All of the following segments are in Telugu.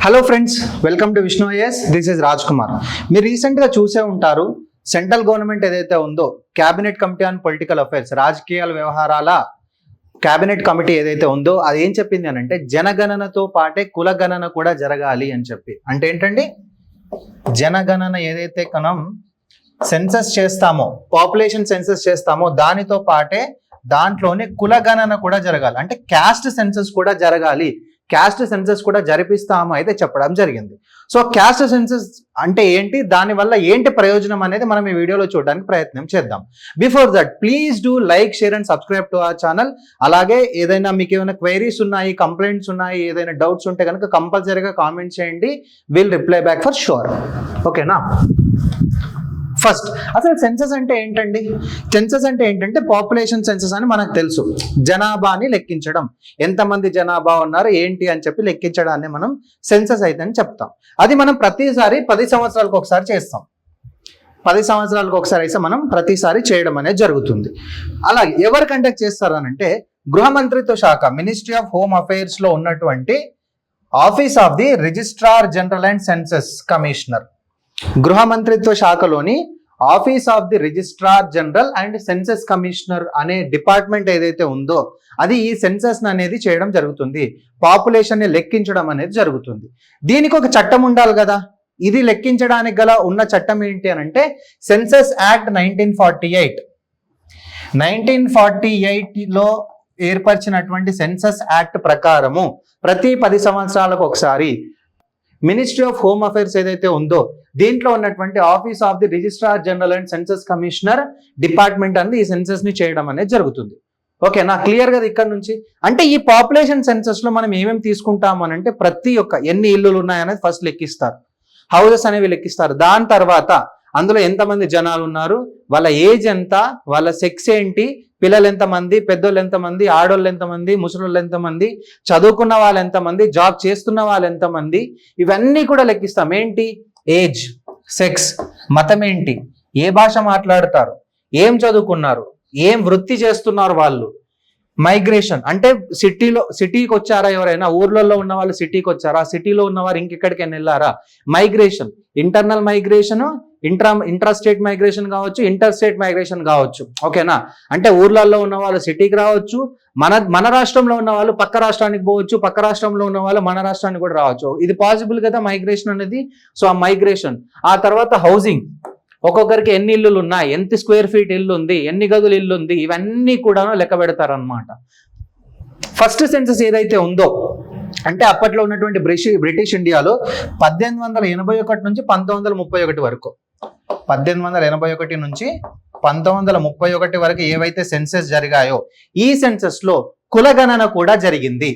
Hello friends, welcome to Vishnu is. This is Raj Kumar. మీరు రీసెంట్గా చూసే ఉంటారు, సెంట్రల్ గవర్నమెంట్ ఏదైతే ఉందో cabinet committee on political affairs, రాజకీయాల వ్యవహారాల క్యాబినెట్ కమిటీ ఏదైతే ఉందో అది ఏం చెప్పింది అని అంటే జనగణనతో పాటే కులగణన కూడా జరగాలి అని చెప్పి. అంటే ఏంటండి, జనగణన ఏదైతే మనం సెన్సస్ చేస్తామో, పాపులేషన్ సెన్సస్ చేస్తామో దానితో పాటే దాంట్లోనే కులగణన కూడా జరగాలి. అంటే క్యాస్ట్ సెన్సస్ కూడా జరగాలి, క్యాస్ట్ సెన్సస్ కూడా జరిపిస్తాము అయితే చెప్పడం జరిగింది. సో క్యాస్ట్ సెన్సస్ అంటే ఏంటి, దానివల్ల ఏంటి ప్రయోజనం అనేది మనం ఈ వీడియోలో చూడడానికి ప్రయత్నం చేద్దాం. Before that please do like, share and subscribe to our channel. అలాగే ఏదైనా మీకు ఏమైనా క్వైరీస్ ఉన్నాయి, కంప్లైంట్స్ ఉన్నాయి, ఏదైనా డౌట్స్ ఉంటే కనుక కంపల్సరీగా కామెంట్ చేయండి. Will reply back for sure. ఓకేనా? ఫస్ట్ అసలు సెన్సస్ అంటే ఏంటండి? సెన్సస్ అంటే ఏంటంటే పాపులేషన్ సెన్సస్ అని మనకు తెలుసు. జనాభాని లెక్కించడం, ఎంతమంది జనాభా ఉన్నారు ఏంటి అని చెప్పి లెక్కించడాన్ని మనం సెన్సస్ అయితే అని చెప్తాం. అది మనం ప్రతిసారి 10 సంవత్సరాలకు ఒకసారి చేస్తాం. 10 సంవత్సరాలకు ఒకసారి అయితే మనం ప్రతిసారి చేయడం అనేది జరుగుతుంది. అలాగే ఎవరు కండక్ట్ చేస్తారనంటే గృహ మంత్రిత్వ శాఖ, మినిస్ట్రీ ఆఫ్ హోమ్ అఫైర్స్ లో ఉన్నటువంటి office of the registrar general and census commissioner, గృహ మంత్రిత్వ శాఖలోని office of the registrar general and census commissioner అనే డిపార్ట్మెంట్ ఏదైతే ఉందో అది ఈ సెన్సస్ అనేది చేయడం జరుగుతుంది. పాపులేషన్ ని లెక్కించడం అనేది జరుగుతుంది. దీనికి ఒక చట్టం ఉండాలి కదా. ఇది లెక్కించడానికి గల ఉన్న చట్టం ఏంటి అని అంటే సెన్సస్ యాక్ట్ 1948. 1948 లో ఏర్పరిచినటువంటి సెన్సస్ యాక్ట్ ప్రకారము ప్రతి 10 సంవత్సరాలకు ఒకసారి మినిస్ట్రీ ఆఫ్ హోమ్ అఫైర్స్ ఏదైతే ఉందో దీంట్లో ఉన్నటువంటి office of the registrar general and census commissioner department అనేది ఈ సెన్సస్ ని చేయడం అనేది జరుగుతుంది. ఓకేనా? క్లియర్ కదా ఇక్కడ నుంచి? అంటే ఈ పాపులేషన్ సెన్సస్ లో మనం ఏమేమి తీసుకుంటాం అని అంటే ప్రతి ఒక్క ఎన్ని ఇల్లులు ఉన్నాయనేది ఫస్ట్ లెక్కిస్తారు, హౌసెస్ అనేవి లెక్కిస్తారు. దాని తర్వాత అందులో ఎంతమంది జనాలు ఉన్నారు, వాళ్ళ ఏజ్ ఎంత, వాళ్ళ సెక్స్ ఏంటి, పిల్లలు ఎంతమంది, పెద్దోళ్ళు ఎంతమంది, ఆడోళ్ళు ఎంతమంది, ముసలోళ్ళు ఎంతమంది, చదువుకున్న వాళ్ళు ఎంతమంది, జాబ్ చేస్తున్న వాళ్ళు ఎంతమంది, ఇవన్నీ కూడా లెక్కిస్తాం. ఏంటి? ఏజ్, సెక్స్, మతం ఏంటి, ఏ భాష మాట్లాడతారు, ఏం చదువుకున్నారు, ఏం వృత్తి చేస్తున్నారు వాళ్ళు, మైగ్రేషన్ అంటే సిటీకి వచ్చారా, ఎవరైనా ఊర్లలో ఉన్న వాళ్ళు సిటీకి వచ్చారా, సిటీలో ఉన్నవారు ఇంకెక్కడికైనా వెళ్ళారా, migration, internal migration, intra state migration కావచ్చు, ఇంటర్ స్టేట్ మైగ్రేషన్ కావచ్చు. ఓకేనా? అంటే ఊర్లలో ఉన్న వాళ్ళు సిటీకి రావచ్చు, మన రాష్ట్రంలో ఉన్న వాళ్ళు పక్క రాష్ట్రానికి పోవచ్చు, పక్క రాష్ట్రంలో ఉన్న వాళ్ళు మన రాష్ట్రానికి కూడా రావచ్చు. ఇది పాసిబుల్ కదా మైగ్రేషన్ అనేది. సో ఆ మైగ్రేషన్, ఆ తర్వాత హౌసింగ్, ఒక్కొక్కరికి ఎన్ని ఇల్లులు ఉన్నాయి, ఎంత స్క్వేర్ ఫీట్ ఇల్లు ఉంది, ఎన్ని గదులు ఇల్లు ఉంది, ఇవన్నీ కూడా లెక్క పెడతారనమాట. ఫస్ట్ సెన్సస్ ఏదైతే ఉందో అంటే అప్పట్లో ఉన్నటువంటి బ్రిటిష్ ఇండియాలో 1881 నుంచి 1931 వరకు, 1881 నుంచి 1931 వరకు ఏవైతే సెన్సస్ జరిగాయో ఈ సెన్సస్ లో కులగణన కూడా జరిగింది.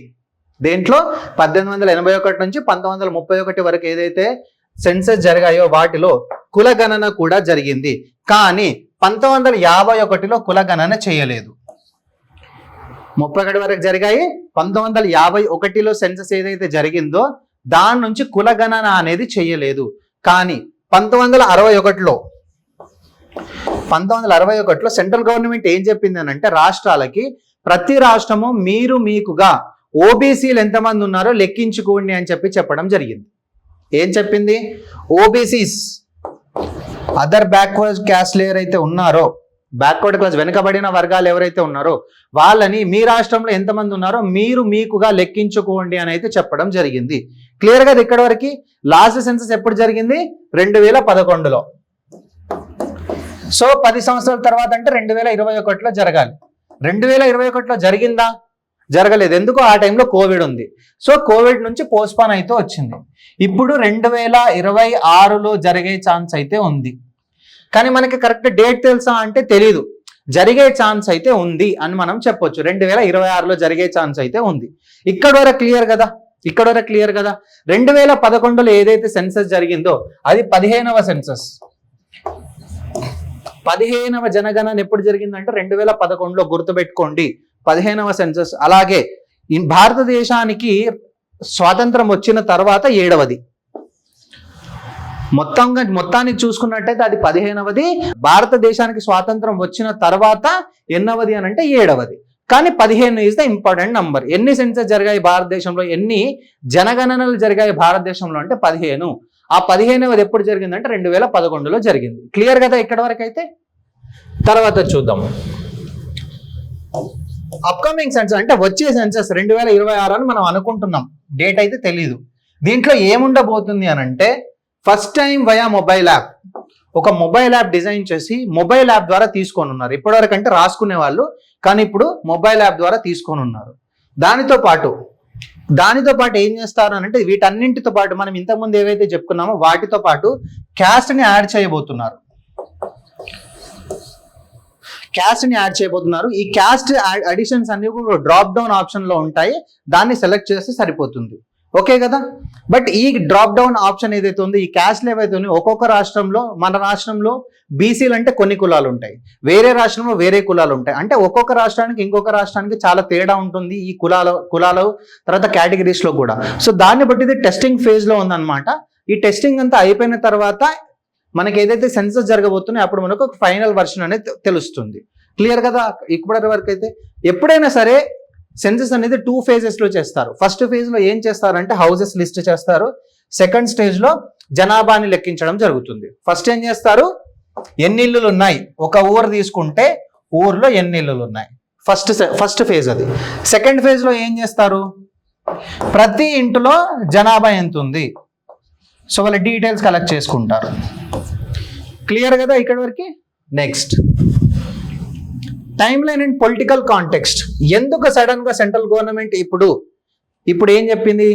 దేంట్లో 1881 నుంచి 1931 వరకు ఏదైతే సెన్సస్ జరిగాయో వాటిలో కులగణన కూడా జరిగింది. కానీ 1951లో కులగణన చేయలేదు. 31 వరకు జరిగాయి. 1951లో సెన్సస్ ఏదైతే జరిగిందో దాని నుంచి కులగణన అనేది చేయలేదు. కానీ 1961లో సెంట్రల్ గవర్నమెంట్ ఏం చెప్పింది అని అంటే రాష్ట్రాలకి, ప్రతి రాష్ట్రము మీకుగా ఓబీసీలు ఎంతమంది ఉన్నారో లెక్కించుకోండి అని చెప్పడం జరిగింది. ఏం చెప్పింది? ఓబీసీస్, అదర్ బ్యాక్వర్డ్ క్యాస్ట్ ఎవరైతే ఉన్నారో, బ్యాక్వర్డ్ క్లాస్ వెనుకబడిన వర్గాలు ఎవరైతే ఉన్నారో వాళ్ళని మీ రాష్ట్రంలో ఎంతమంది ఉన్నారో మీకుగా లెక్కించుకోండి అని అయితే చెప్పడం జరిగింది. క్లియర్ గా ఇక్కడ వరకు. లాస్ట్ సెన్సస్ ఎప్పుడు జరిగింది? 2011లో. సో 10 సంవత్సరాల తర్వాత అంటే 2021లో జరగాలి. 2021లో జరిగిందా? జరగలేదు. ఎందుకు? ఆ టైంలో కోవిడ్ ఉంది. సో కోవిడ్ నుంచి పోస్ట్పోన్ అయితే వచ్చింది. ఇప్పుడు 2026లో జరిగే ఛాన్స్ అయితే ఉంది. కానీ మనకి కరెక్ట్ డేట్ తెలుసా అంటే తెలీదు. జరిగే ఛాన్స్ అయితే ఉంది అని మనం చెప్పొచ్చు. 2026లో జరిగే ఛాన్స్ అయితే ఉంది. ఇక్కడ వరకు క్లియర్ కదా? 2011లో ఏదైతే సెన్సస్ జరిగిందో అది 15వ సెన్సస్. 15వ జనగణన ఎప్పుడు జరిగిందంటే 2011లో. గుర్తుపెట్టుకోండి, 15వ సెన్సస్. అలాగే భారతదేశానికి స్వాతంత్రం వచ్చిన తర్వాత 7వది. మొత్తానికి చూసుకున్నట్టయితే అది 15వది. భారతదేశానికి స్వాతంత్రం వచ్చిన తర్వాత ఎన్నవది అని అంటే 7వది. కానీ 15 ఈజ్ ద ఇంపార్టెంట్ నంబర్. ఎన్ని సెన్సస్ జరిగాయి భారతదేశంలో, ఎన్ని జనగణనలు జరిగాయి భారతదేశంలో అంటే 15. ఆ 15వది ఎప్పుడు జరిగిందంటే 2011లో జరిగింది. క్లియర్ కదా ఇక్కడ వరకు అయితే. తర్వాత చూద్దాం అప్కమింగ్ సెన్సస్ అంటే వచ్చే సెన్సస్ 2026 అని మనం అనుకుంటున్నాం, డేట్ అయితే తెలియదు. దీంట్లో ఏముండబోతుంది అని అంటే first time via mobile app, ఒక మొబైల్ యాప్ డిజైన్ చేసి మొబైల్ యాప్ ద్వారా తీసుకొని ఉన్నారు. ఇప్పటివరకు అంటే రాసుకునే వాళ్ళు, కానీ ఇప్పుడు మొబైల్ యాప్ ద్వారా తీసుకొని ఉన్నారు. దానితో పాటు ఏం చేస్తారు అని అంటే వీటన్నింటితో పాటు మనం ఇంతకుముందు ఏవైతే చెప్పుకున్నామో వాటితో పాటు క్యాస్ట్ని యాడ్ చేయబోతున్నారు. ఈ క్యాస్ట్ అడిషన్స్ అన్ని కూడా డ్రాప్ డౌన్ ఆప్షన్ లో ఉంటాయి, దాన్ని సెలెక్ట్ చేస్తే సరిపోతుంది. ఓకే కదా. బట్ ఈ డ్రాప్ డౌన్ ఆప్షన్ ఏదైతే ఉందో, ఈ క్యాస్ట్లు ఏవైతే ఉన్నాయో ఒక్కొక్క రాష్ట్రంలో, మన రాష్ట్రంలో బీసీలు అంటే కొన్ని కులాలు ఉంటాయి, వేరే రాష్ట్రంలో వేరే కులాలు ఉంటాయి. అంటే ఒక్కొక్క రాష్ట్రానికి ఇంకొక రాష్ట్రానికి చాలా తేడా ఉంటుంది ఈ కులాలు తర్వాత కేటగిరీస్ లో కూడా. సో దాన్ని బట్టి ఇది టెస్టింగ్ ఫేజ్ లో ఉందన్నమాట. ఈ టెస్టింగ్ అంతా అయిపోయిన తర్వాత మనకి ఏదైతే సెన్సస్ జరగబోతున్నాయో అప్పుడు మనకు ఒక ఫైనల్ వర్షన్ అనేది తెలుస్తుంది. క్లియర్ కదా. ఇప్పటి వరకు అయితే ఎప్పుడైనా సరే సెన్సస్ అనేది 2 phases లో చేస్తారు. ఫస్ట్ ఫేజ్ లో ఏం చేస్తారంటే హౌసెస్ లిస్ట్ చేస్తారు. సెకండ్ స్టేజ్ లో జనాభాని లెక్కించడం జరుగుతుంది. ఫస్ట్ ఏం చేస్తారు, ఎన్ని ఇల్లులు ఉన్నాయి, ఒక ఊరు తీసుకుంటే ఊర్లో ఎన్ని ఇల్లులు ఉన్నాయి, ఫస్ట్ ఫేజ్ అది. సెకండ్ ఫేజ్ లో ఏం చేస్తారు, ప్రతి ఇంటిలో జనాభా ఎంత ఉంది, సో వాళ్ళ డీటెయిల్స్ కలెక్ట్ చేసుకుంటారు. క్లియర్ కదా ఇక్కడ వరకు. Next time line and political context. ఎందుకు సడన్ గా సెంట్రల్ గవర్నమెంట్ ఇప్పుడు ఏం చెప్పింది,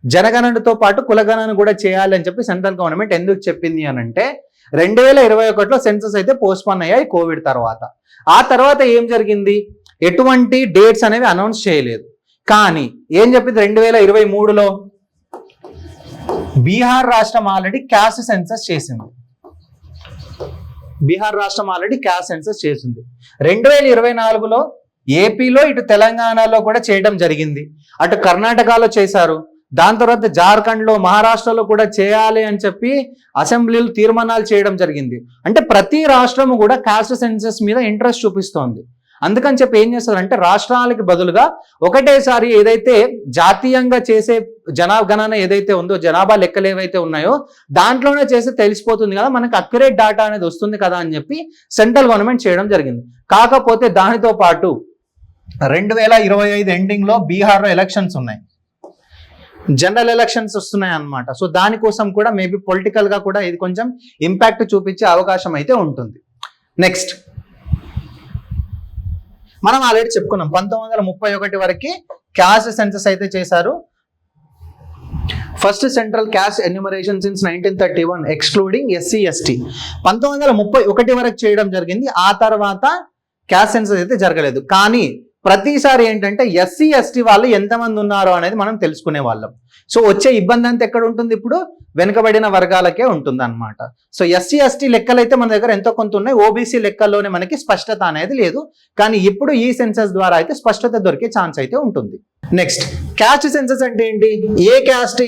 జనగణనతో పాటు కులగణన కూడా చేయాలి అని చెప్పి సెంట్రల్ గవర్నమెంట్ ఎందుకు చెప్పింది అని అంటే 2021లో సెన్సస్ అయితే పోస్ట్పోన్ అయ్యాయి కోవిడ్ తర్వాత. ఆ తర్వాత ఏం జరిగింది, ఎటువంటి డేట్స్ అనేవి అనౌన్స్ చేయలేదు. కానీ ఏం చెప్పింది 2023లో బీహార్ రాష్ట్రం ఆల్రెడీ క్యాస్ట్ సెన్సస్ చేసింది. 2024లో ఏపీలో, ఇటు తెలంగాణలో కూడా చేయడం జరిగింది. అటు కర్ణాటకలో చేశారు. దాని తర్వాత జార్ఖండ్లో, మహారాష్ట్రలో కూడా చేయాలి అని చెప్పి అసెంబ్లీలు తీర్మానాలు చేయడం జరిగింది. అంటే ప్రతి రాష్ట్రము కూడా కాస్ట్ సెన్సస్ మీద ఇంట్రెస్ట్ చూపిస్తోంది. అందుకని చెప్పి ఏం చేస్తారంటే రాష్ట్రాలకి బదులుగా ఒకటేసారి ఏదైతే జాతీయంగా చేసే జనాగణన ఏదైతే ఉందో, జనాభా లెక్కలు ఏవైతే ఉన్నాయో దాంట్లోనే చేస్తే తెలిసిపోతుంది కదా, మనకి అక్యురేట్ డేటా అనేది వస్తుంది కదా అని చెప్పి సెంట్రల్ గవర్నమెంట్ చేయడం జరిగింది. కాకపోతే దానితో పాటు 2025 ఎండింగ్ లో బీహార్లో ఎలక్షన్స్ ఉన్నాయి, జనరల్ ఎలక్షన్స్ వస్తున్నాయి అన్నమాట. సో దానికోసం కూడా మేబీ పొలిటికల్ గా కూడా ఇది కొంచెం ఇంపాక్ట్ చూపించే అవకాశం అయితే ఉంటుంది. నెక్స్ట్ మనం ఆల్రెడీ చెప్పుకున్నాం 1931 వరకు క్యాస్ట్ సెన్సస్ అయితే చేశారు. First central caste enumeration since 1931 excluding SC ST 1931 వరకు చేయడం జరిగింది. ఆ తర్వాత క్యాస్ట్ సెన్సస్ అయితే జరగలేదు. కానీ ప్రతిసారి ఏంటంటే SC ST వాళ్ళు ఎంతమంది ఉన్నారో అనేది మనం తెలుసుకునే వాళ్ళం. సో వచ్చే ఇబ్బంది అంతా ఎక్కడ ఉంటుంది, ఇప్పుడు వెనుకబడిన వర్గాలకే ఉంటుంది అనమాట. సో SC ST లెక్కలు అయితే మన దగ్గర ఎంతో కొంత ఉన్నాయి, OBC లెక్కల్లోనే మనకి స్పష్టత అనేది లేదు. కానీ ఇప్పుడు ఈ సెన్సస్ ద్వారా అయితే స్పష్టత దొరికే ఛాన్స్ అయితే ఉంటుంది. నెక్స్ట్ క్యాస్ట్ సెన్సస్ అంటే ఏంటి, ఏ క్యాస్ట్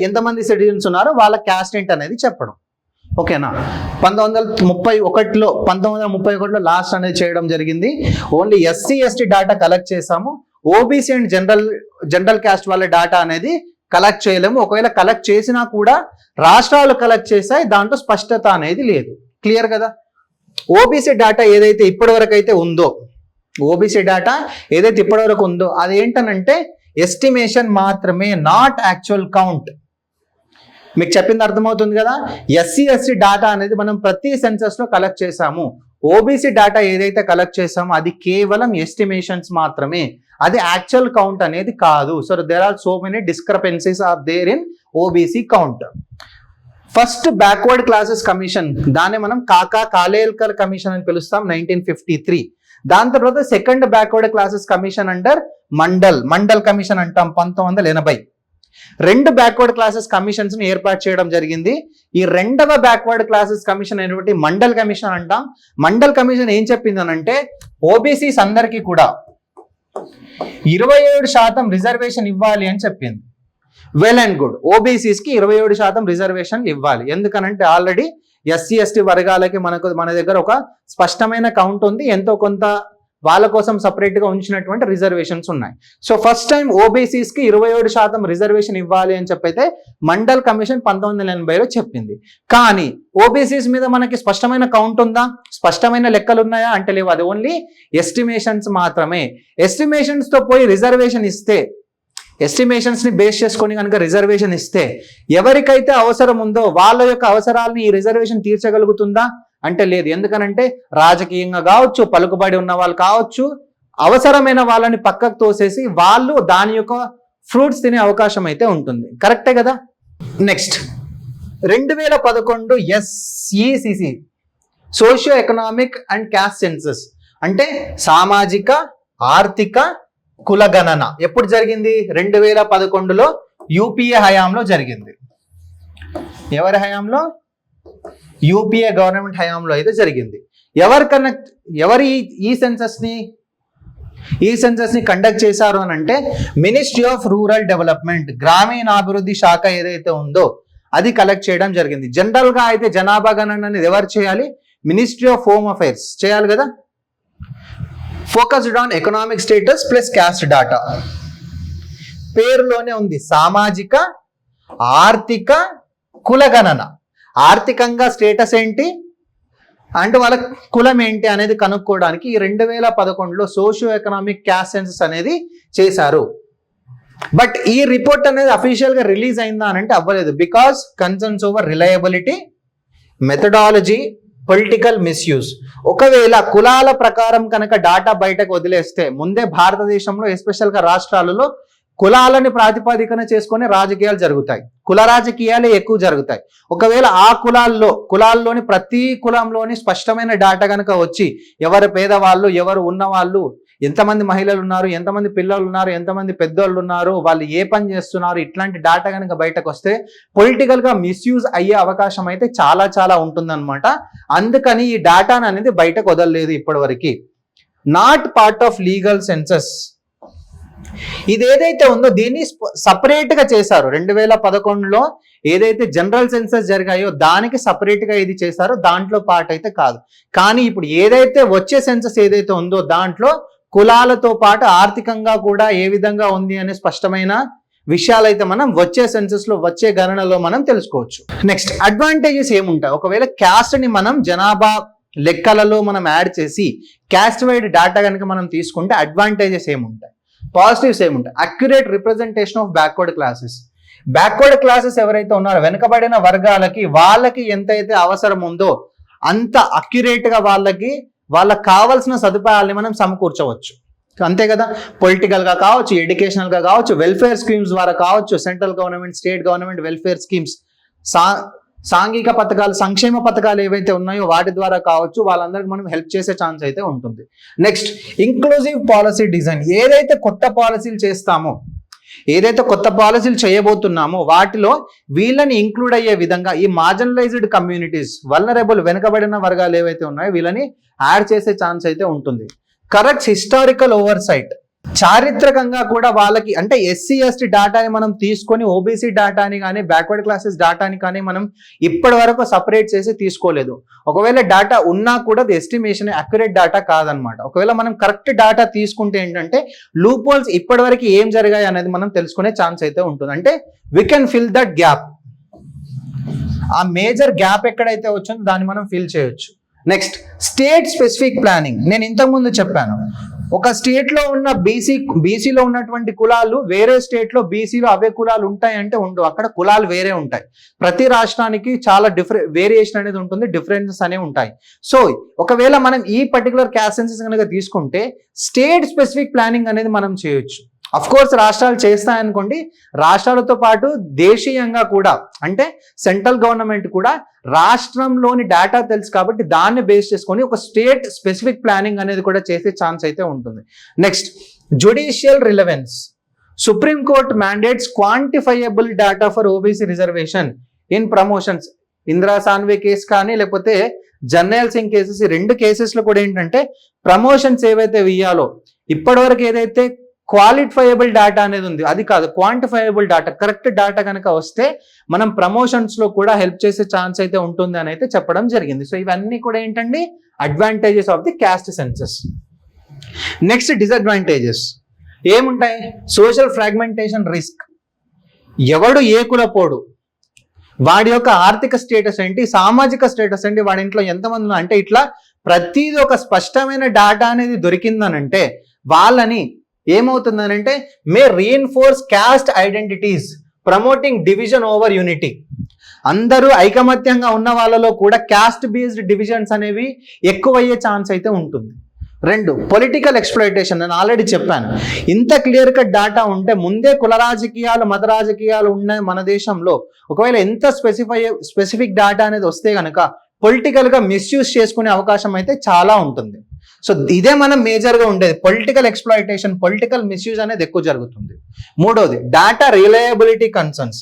ఎంతమంది సిటిజన్స్ ఉన్నారో వాళ్ళ క్యాస్ట్ ఏంటి అనేది చెప్పడం. ఓకేనా. 1931లో లాస్ట్ అనేది చేయడం జరిగింది. Only SC ST data collect చేసాము. OBC అండ్ జనరల్ క్యాస్ట్ వాళ్ళ డేటా అనేది కలెక్ట్ చేయలేము. ఒకవేళ కలెక్ట్ చేసినా కూడా రాష్ట్రాలు కలెక్ట్ చేసాయి, దాంట్లో స్పష్టత అనేది లేదు. క్లియర్ కదా. OBC డేటా ఏదైతే ఇప్పటివరకు అయితే ఉందో, అది ఏంటనంటే ఎస్టిమేషన్ మాత్రమే, నాట్ యాక్చువల్ కౌంట్. మీకు చెప్పింది అర్థమవుతుంది కదా. SC ST డేటా అనేది మనం ప్రతి సెన్సస్ లో కలెక్ట్ చేసాము. OBC డేటా ఏదైతే కలెక్ట్ చేసామో అది కేవలం ఎస్టిమేషన్స్ మాత్రమే, అది యాక్చువల్ కౌంట్ అనేది కాదు. So there are so many discrepancies are there in OBC count. First backward classes commission, దాన్ని మనం కాలేల్కర్ కమిషన్ అని పిలుస్తాం, 1953. దాని తర్వాత second backward classes commission under Mandal commission అంటాం, 1980. 2 బ్యాక్వర్డ్ క్లాసెస్ కమిషన్స్ ని ఏర్పాటు చేయడం జరిగింది. ఈ రెండవ బ్యాక్వర్డ్ క్లాసెస్ కమిషన్ అయినటువంటి మండల్ కమిషన్ అంటాం. మండల్ కమిషన్ ఏం చెప్పింది అనంటే OBCs అందరికీ కూడా 27% రిజర్వేషన్ ఇవ్వాలి అని చెప్పింది. వెల్ అండ్ గుడ్, OBCs కి 27% రిజర్వేషన్ ఇవ్వాలి. ఎందుకనంటే ఆల్రెడీ SC ST వర్గాలకి మన దగ్గర ఒక స్పష్టమైన కౌంట్ ఉంది, ఎంతో కొంత వాళ్ళ కోసం సపరేట్ గా ఉంచినటువంటి రిజర్వేషన్స్ ఉన్నాయి. సో ఫస్ట్ టైం ఓబీసీస్ కి 27% రిజర్వేషన్ ఇవ్వాలి అని చెప్పైతే మండల్ కమిషన్ 1980లో చెప్పింది. కానీ ఓబీసీస్ మీద మనకి స్పష్టమైన కౌంట్ ఉందా, స్పష్టమైన లెక్కలు ఉన్నాయా అంటే లేవు. అది ఓన్లీ ఎస్టిమేషన్స్ మాత్రమే. ఎస్టిమేషన్స్ తో పోయి రిజర్వేషన్ ఇస్తే, ఎస్టిమేషన్స్ ని బేస్ చేసుకొని కనుక రిజర్వేషన్ ఇస్తే ఎవరికైతే అవసరం ఉందో వాళ్ళ యొక్క అవసరాలని ఈ రిజర్వేషన్ తీర్చగలుగుతుందా అంటే లేదు. ఎందుకనంటే రాజకీయంగా కావచ్చు, పలుకుబడి ఉన్న వాళ్ళు కావచ్చు, అవసరమైన వాళ్ళని పక్కకు తోసేసి వాళ్ళు దాని యొక్క ఫ్రూట్స్ తినే అవకాశం అయితే ఉంటుంది. కరెక్టే కదా. Next 2011 SECC socio economic and caste census అంటే సామాజిక ఆర్థిక కులగణన ఎప్పుడు జరిగింది? 2011లో యూపీఏ హయాంలో జరిగింది. ఎవరి హయాంలో? యూపీఏ గవర్నమెంట్ హయాంలో అయితే జరిగింది. ఎవరు ఈ సెన్సస్ ని కండక్ట్ చేశారు అని అంటే మినిస్ట్రీ ఆఫ్ రూరల్ డెవలప్మెంట్, గ్రామీణాభివృద్ధి శాఖ ఏదైతే ఉందో అది కలెక్ట్ చేయడం జరిగింది. జనరల్ గా అయితే జనాభా గణన అనేది ఎవరు చేయాలి? మినిస్ట్రీ ఆఫ్ హోమ్ అఫైర్స్ చేయాలి కదా. Focused on economic status plus caste data. పేరులోనే ఉంది సామాజిక ఆర్థిక కులగణన. ఆర్థికంగా స్టేటస్ ఏంటి అంటే వాళ్ళ కులం ఏంటి అనేది కనుక్కోవడానికి ఈ 2011లో సోషియో ఎకనామిక్ క్యాస్ట్ సెన్సస్ అనేది చేశారు. బట్ ఈ రిపోర్ట్ అనేది అఫీషియల్ గా రిలీజ్ అయిందా అని అంటే అవ్వలేదు. Because concerns over reliability, methodology, political misuse. ఒకవేళ కులాల ప్రకారం కనుక డాటా బయటకు వదిలేస్తే ముందే భారతదేశంలో ఎస్పెషల్ గా రాష్ట్రాలలో కులాలని ప్రాతిపదికన చేసుకొని రాజకీయాలు జరుగుతాయి. కుల రాజకీయాలే ఎక్కువ జరుగుతాయి. ఒకవేళ ఆ కులాల్లోని ప్రతి కులంలోని స్పష్టమైన డాటా కనుక వచ్చి ఎవరు పేదవాళ్ళు, ఎవరు ఉన్నవాళ్ళు, ఎంతమంది మహిళలు ఉన్నారు, ఎంతమంది పిల్లలు ఉన్నారు, ఎంతమంది పెద్దోళ్ళు ఉన్నారు, వాళ్ళు ఏ పని చేస్తున్నారు, ఇట్లాంటి డాటా కనుక బయటకు వస్తే పొలిటికల్ గా మిస్యూజ్ అయ్యే అవకాశం అయితే చాలా చాలా ఉంటుందన్నమాట. అందుకని ఈ డాటా అనేది బయటకు వదలలేదు ఇప్పటివరకు. Not part of legal census. ఇది ఏదైతే ఉందో దీన్ని సపరేట్ గా చేశారు. 2011లో ఏదైతే జనరల్ సెన్సస్ జరిగాయో దానికి సపరేట్ గా ఇది చేశారో దాంట్లో పార్ట్ అయితే కాదు. కానీ ఇప్పుడు ఏదైతే వచ్చే సెన్సస్ ఏదైతే ఉందో దాంట్లో కులాలతో పాటు ఆర్థికంగా కూడా ఏ విధంగా ఉంది అనే స్పష్టమైన విషయాలు అయితే మనం వచ్చే సెన్సస్ లో, వచ్చే గణనలో మనం తెలుసుకోవచ్చు. నెక్స్ట్ అడ్వాంటేజెస్ ఏముంటాయి? ఒకవేళ క్యాస్ట్ ని మనం జనాభా లెక్కలలో మనం యాడ్ చేసి క్యాస్ట్ వైడ్ డాటా కనుక మనం తీసుకుంటే అడ్వాంటేజెస్ ఏముంటాయి, పాజిటివ్స్ ఏముంటాయి? Accurate representation of backward classes. Backward classes ఎవరైతే ఉన్నారో వెనుకబడిన వర్గాలకి వాళ్ళకి ఎంతైతే అవసరం ఉందో అంత అక్యురేట్ గా వాళ్ళకి కావాల్సిన సదుపాయాలని మనం సమకూర్చవచ్చు. అంతే కదా. పొలిటికల్ గా కావచ్చు, ఎడ్యుకేషనల్ గా కావచ్చు, వెల్ఫేర్ స్కీమ్స్ ద్వారా కావచ్చు, central government, state government welfare schemes, సాంఘిక పథకాలు, సంక్షేమ పథకాలు ఏవైతే ఉన్నాయో వాటి ద్వారా కావచ్చు, వాళ్ళందరికీ మనం హెల్ప్ చేసే ఛాన్స్ అయితే ఉంటుంది. Next inclusive policy design. ఏదైతే కొత్త పాలసీలు చేయబోతున్నామో వాటిలో వీళ్ళని ఇంక్లూడ్ అయ్యే విధంగా ఈ మార్జినలైజ్డ్ కమ్యూనిటీస్, వల్నరబుల్, వెనుకబడిన వర్గాలు ఏవైతే ఉన్నాయో వీళ్ళని యాడ్ చేసే ఛాన్స్ అయితే ఉంటుంది. Correct historical oversight. చారిత్రకంగా కూడా వాళ్ళకి అంటే ఎస్సీ ఎస్టీ డాటాని మనం తీసుకొని ఓబీసీ డాటాని కానీ బ్యాక్వర్డ్ క్లాసెస్ డాటాని కానీ మనం ఇప్పటి వరకు సపరేట్ చేసి తీసుకోలేదు. ఒకవేళ డాటా ఉన్నా కూడా అది ఎస్టిమేషన్, అక్యురేట్ డాటా కాదనమాట. ఒకవేళ మనం కరెక్ట్ డాటా తీసుకుంటే ఏంటంటే లూప్ హోల్స్ ఇప్పటి వరకు ఏం జరిగాయి అనేది మనం తెలుసుకునే ఛాన్స్ అయితే ఉంటుంది. అంటే we can fill that gap. ఆ మేజర్ గ్యాప్ ఎక్కడైతే వచ్చిందో దాన్ని మనం ఫిల్ చేయొచ్చు. Next state specific planning. నేను ఇంతకుముందు చెప్పాను, ఒక స్టేట్ లో ఉన్న బీసీలో ఉన్నటువంటి కులాలు వేరే స్టేట్ లో బీసీలో అవే కులాలు ఉంటాయి అంటే ఉండవు. అక్కడ కులాలు వేరే ఉంటాయి. ప్రతి రాష్ట్రానికి చాలా వేరియేషన్ అనేది ఉంటుంది, డిఫరెన్సెస్ అనేవి ఉంటాయి. సో ఒకవేళ మనం ఈ పర్టికులర్ క్యాస్ట్ సెన్సస్ కనుక తీసుకుంటే స్టేట్ స్పెసిఫిక్ ప్లానింగ్ అనేది మనం చేయొచ్చు. అఫ్ కోర్స్ రాష్ట్రాలు చేస్తాయనుకోండి, రాష్ట్రాలతో పాటు దేశీయంగా కూడా అంటే సెంట్రల్ గవర్నమెంట్ కూడా రాష్ట్రంలోని డేటా తెలుసు కాబట్టి దాన్ని బేస్ చేసుకొని ఒక స్టేట్ స్పెసిఫిక్ ప్లానింగ్ అనేది కూడా చేసే ఛాన్స్ అయితే ఉంటుంది. Next judicial relevance. Supreme court mandates quantifiable data for OBC reservation in promotions. Indira Sawhney case కానీ లేకపోతే జర్నల్ సింగ్ కేసెస్, ఈ రెండు కేసెస్ లో కూడా ఏంటంటే ప్రమోషన్స్ ఏవైతే ఇయ్యాలో ఇప్పటివరకు ఏదైతే క్వాలిఫైయబుల్ డేటా అనేది ఉంది అది కాదు, క్వాంటిఫైయబుల్ డేటా, కరెక్ట్ డేటా కనుక వస్తే మనం ప్రమోషన్స్ లో కూడా హెల్ప్ చేసే ఛాన్స్ అయితే ఉంటుంది అని అయితే చెప్పడం జరిగింది. సో ఇవన్నీ కూడా ఏంటండి advantages of the caste census. Next disadvantages ఏముంటాయి? Social fragmentation risk. ఎవడు ఏ కులపోడు, వాడి యొక్క ఆర్థిక స్టేటస్ ఏంటి, సామాజిక స్టేటస్ ఏంటి, వాడి ఇంట్లో ఎంతమంది ఉన్నారు అంటే ఇట్లా ప్రతిదీ ఒక స్పష్టమైన డేటా అనేది దొరికిందనంటే వాళ్ళని ఏమవుతుందనంటే may reinforce caste identities promoting division over unity. అందరూ ఐకమత్యంగా ఉన్న వాళ్ళలో కూడా క్యాస్ట్ బేస్డ్ డివిజన్స్ అనేవి ఎక్కువయ్యే ఛాన్స్ అయితే ఉంటుంది. 2, పొలిటికల్ ఎక్స్ప్లాయిటేషన్. నేను ఆల్రెడీ చెప్పాను, ఇంత క్లియర్ కట్ డేటా ఉంటే ముందే కుల రాజకీయాలు మత రాజకీయాలు ఉన్న మన దేశంలో ఒకవేళ ఎంత స్పెసిఫిక్ డేటా అనేది వస్తే కనుక పొలిటికల్ గా మిస్యూజ్ చేసుకునే అవకాశం అయితే చాలా ఉంటుంది. సో ఇదే మనం మేజర్ గా ఉండేది, పొలిటికల్ ఎక్స్ప్లాయిటేషన్, పొలిటికల్ మిస్యూజ్ అనేది ఎక్కువ జరుగుతుంది. 3వది డేటా రిలయబిలిటీ కన్సర్న్స్.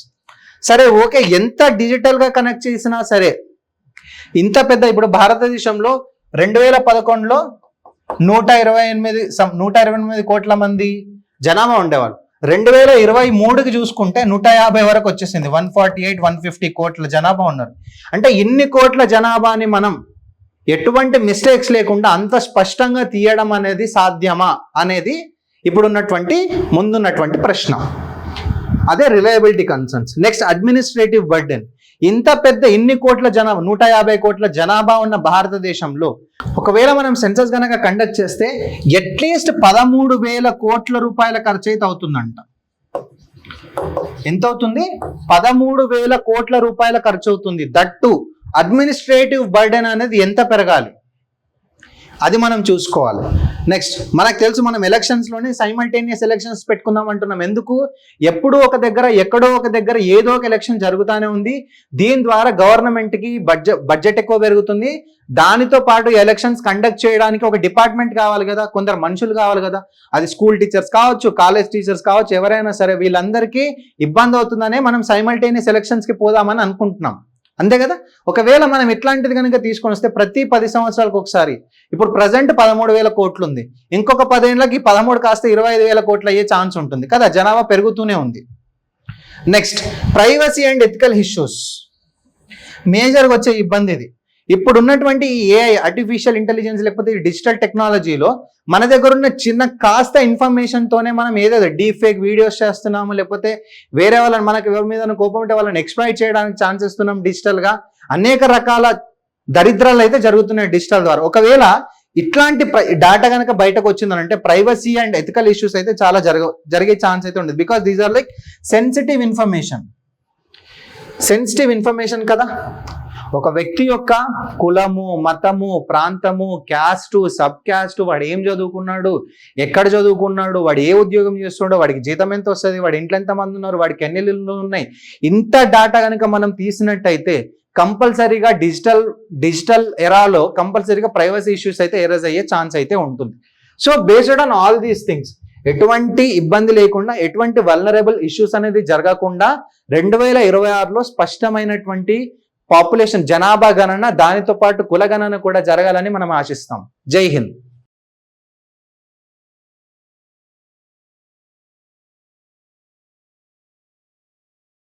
సరే ఓకే, ఎంత డిజిటల్ గా కనెక్ట్ చేసినా సరే ఇంత పెద్ద ఇప్పుడు భారతదేశంలో 2011లో 128 కోట్ల మంది జనాభా ఉండేవాళ్ళు. 2023కి చూసుకుంటే 150 వరకు వచ్చేసింది. 148-150 కోట్ల జనాభా ఉన్నారు. అంటే ఇన్ని కోట్ల జనాభాని మనం ఎటువంటి మిస్టేక్స్ లేకుండా అంత స్పష్టంగా తీయడం అనేది సాధ్యమా అనేది ఇప్పుడున్నటువంటి ముందున్నటువంటి ప్రశ్న. అదే reliability concerns. Next administrative burden. ఇంత పెద్ద ఇన్ని కోట్ల జనాభా 150 కోట్ల జనాభా ఉన్న భారతదేశంలో ఒకవేళ మనం సెన్సస్ కనుక కండక్ట్ చేస్తే అట్లీస్ట్ 13,000 కోట్ల రూపాయల ఖర్చు అయితే అవుతుందంట. ఎంత అవుతుంది? 13,000 కోట్ల రూపాయల ఖర్చు అవుతుంది. దట్టు అడ్మినిస్ట్రేటివ్ బర్డెన్ అనేది ఎంత పెరగాలి అది మనం చూసుకోవాలి. నెక్స్ట్ మనకు తెలుసు, మనం ఎలక్షన్స్లోనే సైమల్టేనియస్ ఎలక్షన్స్ పెట్టుకుందాం అంటున్నాం. ఎందుకు? ఎప్పుడో ఒక దగ్గర ఎక్కడో ఒక దగ్గర ఏదో ఒక ఎలక్షన్ జరుగుతూనే ఉంది. దీని ద్వారా గవర్నమెంట్కి బడ్జెట్ ఎక్కువ పెరుగుతుంది. దానితో పాటు ఎలక్షన్స్ కండక్ట్ చేయడానికి ఒక డిపార్ట్మెంట్ కావాలి కదా, కొందరు మనుషులు కావాలి కదా. అది స్కూల్ టీచర్స్ కావచ్చు, కాలేజ్ టీచర్స్ కావచ్చు, ఎవరైనా సరే వీళ్ళందరికీ ఇబ్బంది అవుతుందనే మనం సైమల్టేనియస్ ఎలక్షన్స్కి పోదామని అనుకుంటున్నాం. అంతే కదా. ఒకవేళ మనం ఇట్లాంటిది కనుక తీసుకొని వస్తే ప్రతి 10 సంవత్సరాలకు ఒకసారి, ఇప్పుడు ప్రజెంట్ 13,000 కోట్లు ఉంది, ఇంకొక 10 ఏళ్ళకి 13 కాస్త 25,000 కోట్లు అయ్యే ఛాన్స్ ఉంటుంది కదా, జనాభా పెరుగుతూనే ఉంది. Next privacy and ethical issues. మేజర్గా వచ్చే ఇబ్బంది ఇది. ఇప్పుడు ఉన్నటువంటి ఏఐ, ఆర్టిఫిషియల్ ఇంటెలిజెన్స్ లేకపోతే డిజిటల్ టెక్నాలజీలో మన దగ్గర ఉన్న చిన్న కాస్త ఇన్ఫర్మేషన్తోనే మనం ఏదేదో డీప్ ఫేక్ వీడియోస్ చేస్తున్నాము, లేకపోతే వేరే వాళ్ళని మనకు ఎవరి మీద కోపం ఉంటే వాళ్ళని ఎక్స్ప్లాయిట్ చేయడానికి ఛాన్స్ ఇస్తున్నాం. డిజిటల్గా అనేక రకాల దరిద్రాలు అయితే జరుగుతున్నాయి డిజిటల్ ద్వారా. ఒకవేళ ఇట్లాంటి డేటా కనుక బయటకు వచ్చిందనంటే ప్రైవసీ అండ్ ఎథికల్ ఇష్యూస్ అయితే చాలా జరిగే ఛాన్స్ అయితే ఉండదు. Because these are like sensitive information కదా. ఒక వ్యక్తి యొక్క కులము, మతము, ప్రాంతము, క్యాస్టు, సబ్ క్యాస్టు, వాడు ఏం చదువుకున్నాడు, ఎక్కడ చదువుకున్నాడు, వాడు ఏ ఉద్యోగం చేస్తున్నాడు, వాడికి జీతం ఎంత వస్తుంది, వాడి ఇంట్లో ఎంతమంది ఉన్నారు, వాడికి ఎన్ని ఇళ్ళు ఉన్నాయి, ఇంత డేటా కనుక మనం తీసినట్టయితే కంపల్సరీగా డిజిటల్ ఎరాలో కంపల్సరీగా ప్రైవసీ ఇష్యూస్ అయితే ఎరేజ్ అయ్యే ఛాన్స్ అయితే ఉంటుంది. So based on all these things ఎటువంటి ఇబ్బంది లేకుండా, ఎటువంటి వల్నరబుల్ ఇష్యూస్ అనేది జరగకుండా 2026లో స్పష్టమైనటువంటి పాపులేషన్ జనాభా గణన, దానితో పాటు కుల గణన కూడా జరగాలని మనం ఆశిస్తాం. జై హింద్.